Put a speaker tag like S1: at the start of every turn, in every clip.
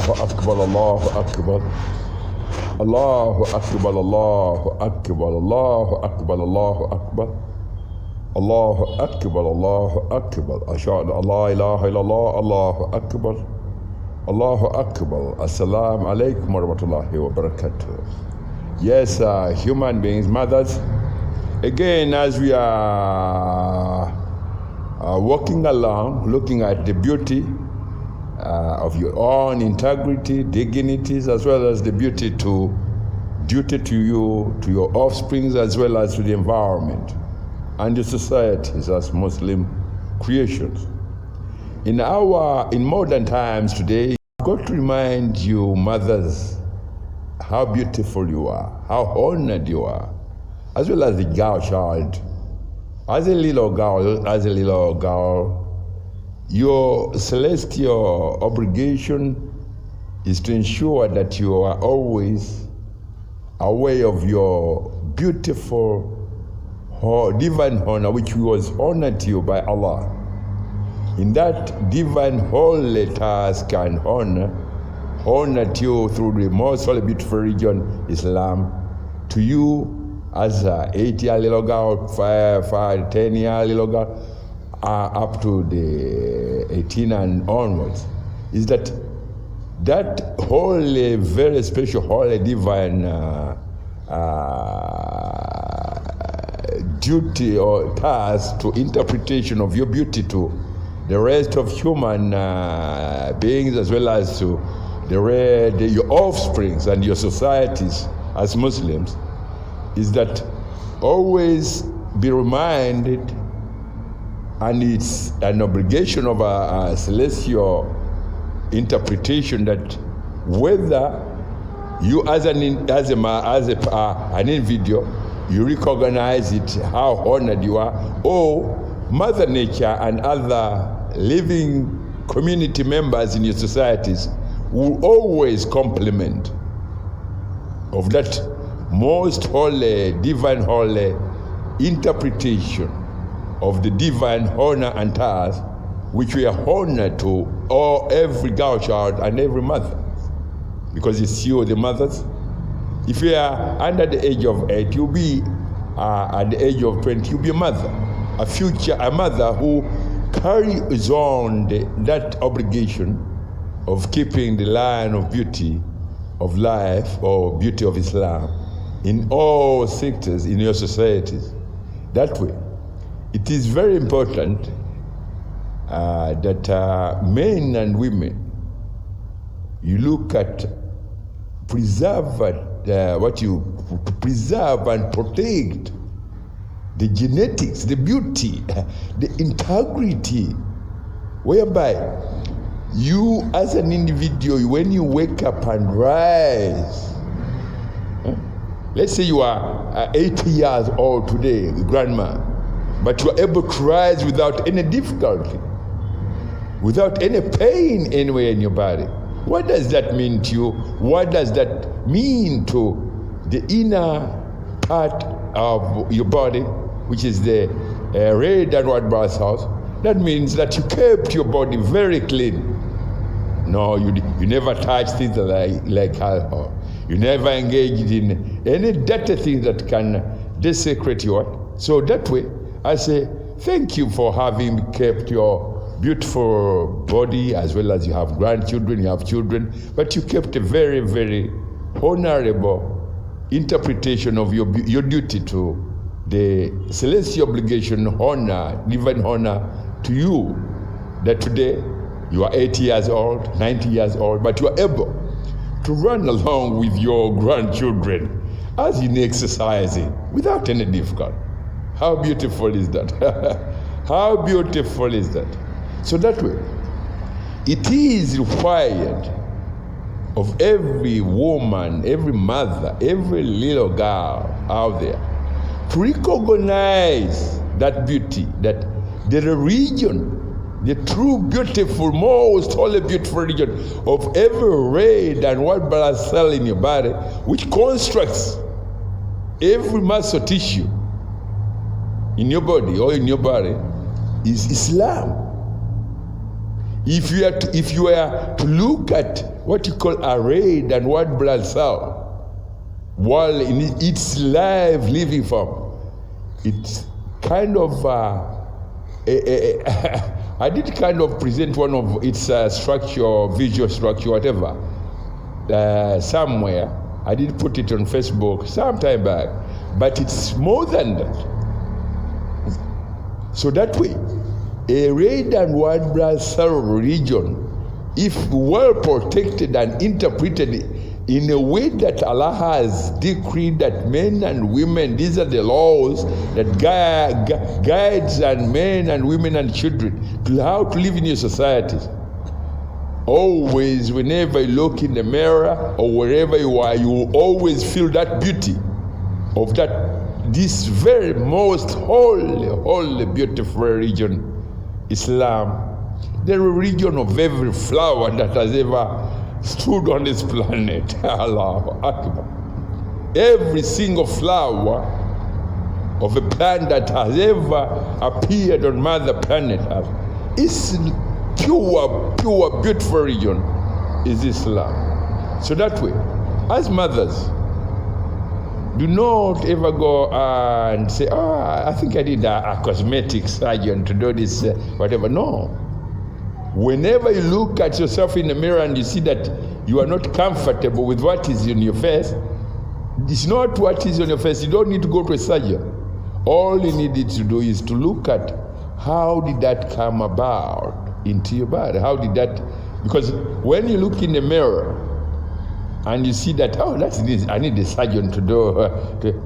S1: Allahu Akbar, Allahu Akbar. Allahu Akbar, Allahu Akbar, Allahu Akbar, Allahu Akbar. Allahu Akbar, Allahu Akbar. Ashhadu an la ilaha illallah, Allahu Akbar. Allahu Akbar. Assalamu alaikum wa rahmatullahi wa barakatuh. Yes, human beings, mothers. Again, as we are walking along, looking at the beauty of your own integrity, dignities, as well as the duty to you, to your offsprings, as well as to the environment and the societies as Muslim creations. In modern times today, I've got to remind you, mothers, how beautiful you are, how honored you are, as well as the girl child. As a little girl, your celestial obligation is to ensure that you are always aware of your beautiful divine honor, which was honored to you by Allah. In that divine holy task and honor to you through the most holy, beautiful religion, Islam, to you as a 8-year little girl, 10-year little girl, up to the 18 and onwards, is that holy, very special, holy, divine duty or task to interpretation of your beauty to the rest of human beings, as well as to your offsprings and your societies as Muslims, is that always be reminded, and it's an obligation of a celestial interpretation, that whether you as an individual, you recognize it, how honored you are, or Mother Nature and other living community members in your societies will always compliment of that most holy, divine holy interpretation of the divine honor and task which we are honored to every girl child and every mother, because it's you, the mothers. If you are under the age of 8, you'll be at the age of 20, you'll be a mother, a mother who carries on that obligation of keeping the line of beauty of life or beauty of Islam in all sectors in your societies. That way, it is very important that men and women, you look at preserve and protect the genetics, the beauty, the integrity, whereby you as an individual, when you wake up and rise, let's say you are 80 years old today, grandma, but you are able to rise without any difficulty, without any pain anywhere in your body. What does that mean to you? What does that mean to the inner part of your body, which is the red and white blood cells? That means that you kept your body very clean. No, you never touched things like alcohol. You never engaged in any dirty thing that can desecrate you. So that way, I say, thank you for having kept your beautiful body, as well as you have grandchildren, you have children, but you kept a very, very honorable interpretation of your duty to the celestial obligation, honor, divine honor to you, that today you are 80 years old, 90 years old, but you are able to run along with your grandchildren as in exercising without any difficulty. How beautiful is that? How beautiful is that? So that way, it is required of every woman, every mother, every little girl out there to recognize that beauty, that the religion, the true, beautiful, most holy, beautiful religion of every red and white blood cell in your body, which constructs every muscle tissue in your body or in your body, is Islam. If you are to look at what you call a red and white blood cell while in its live living form. It's kind of I did kind of present one of its structure, visual structure, whatever, somewhere. I did put it on Facebook some time back, but it's more than that. So that way, a red and white blood cell region, if well protected and interpreted in a way that Allah has decreed that men and women, these are the laws that guides and men and women and children to how to live in your societies. Always, whenever you look in the mirror or wherever you are, you will always feel that beauty of this very most holy, beautiful religion, Islam, the religion of every flower that has ever stood on this planet. Allahu Akbar. Every single flower of a plant that has ever appeared on Mother Planet is pure, beautiful religion is Islam. So that way, as mothers, do not ever go and say, I think I need a cosmetic surgeon to do this, whatever. No. Whenever you look at yourself in the mirror and you see that you are not comfortable with what is in your face, it's not what is on your face. You don't need to go to a surgeon. All you needed to do is to look at how did that come about into your body. How did that? Because when you look in the mirror and you see that, I need a surgeon to do,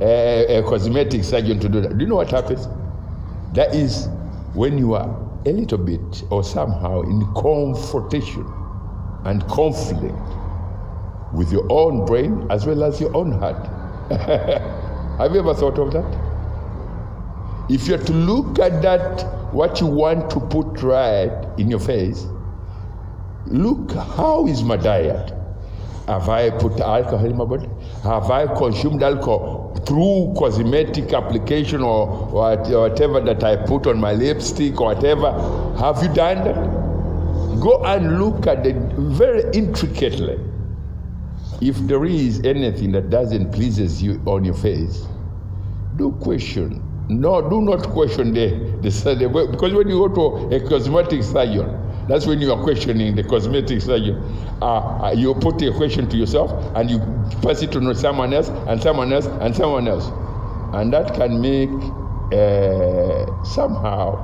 S1: a cosmetic surgeon to do that. Do you know what happens? That is when you are a little bit or somehow in confrontation and conflict with your own brain as well as your own heart. Have you ever thought of that? If you're to look at that, what you want to put right in your face, look, how is my diet? Have I put alcohol in my body? Have I consumed alcohol through cosmetic application or whatever that I put on my lipstick or whatever? Have you done that? Go and look at it very intricately. If there is anything that doesn't pleases you on your face, do question. No, do not question the because when you go to a cosmetic surgeon, that's when you are questioning the cosmetic surgeon. You put a question to yourself and you pass it to someone else and someone else and someone else. And that can make somehow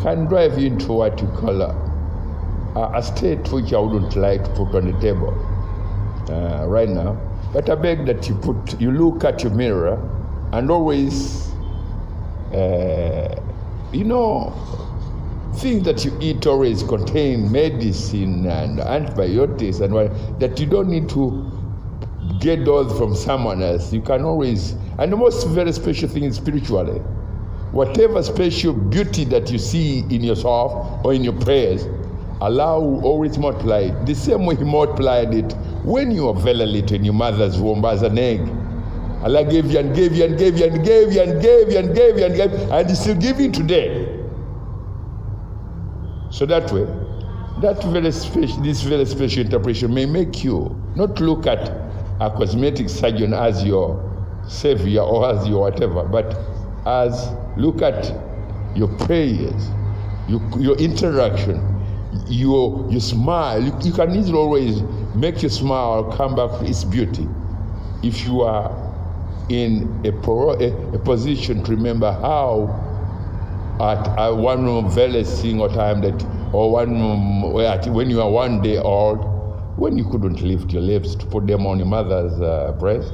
S1: can drive you into what you call a state which I wouldn't like to put on the table right now. But I beg that you look at your mirror and always, things that you eat always contain medicine and antibiotics and what, that you don't need to get those from someone else. You can always, and the most very special thing is spiritually. Whatever special beauty that you see in yourself or in your prayers, Allah will always multiply it. The same way He multiplied it when you were very little in your mother's womb as an egg. Allah gave you and gave you and gave you and gave you and gave you and gave you and gave you, and He's still giving today. So that way, this very special interpretation may make you not look at a cosmetic surgeon as your savior or as your whatever, but as look at your prayers, your interaction, your smile. You can easily always make your smile come back to its beauty if you are in a position to remember how at one very single time when you are 1 day old, when you couldn't lift your lips to put them on your mother's breast,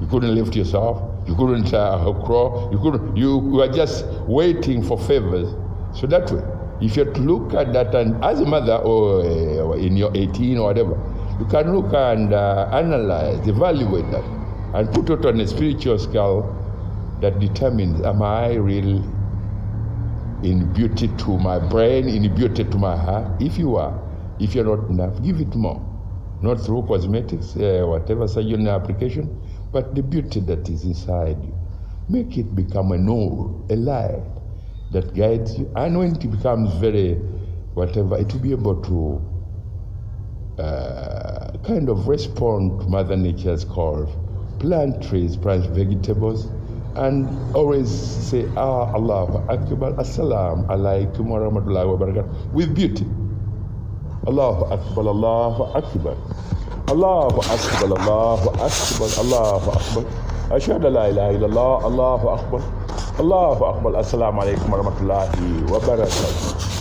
S1: you couldn't lift yourself, you couldn't crawl, you were just waiting for favors. So that way, if you have to look at that, and as a mother or in your 18 or whatever, you can look and analyze, evaluate that, and put it on a spiritual scale that determines, am I real in beauty to my brain, in beauty to my heart? If you are, if you're not enough, give it more. Not through cosmetics, whatever surgeon application, but the beauty that is inside you. Make it become a nur, a light that guides you. And when it becomes very whatever, it will be able to kind of respond to Mother Nature's call. Plant trees, plant vegetables, and always say, Allahu Akbar, Assalamu alaikum wa rahmatullahi wa barakatuh, with beauty. Allahu Akbar, Allahu Akbar, Allahu Akbar, Allahu Akbar, Allahu Akbar, Ashhadu la ilaha illallah, Allahu Akbar, Allahu Akbar, Assalamu alaikum wa rahmatullahi wa barakatuh.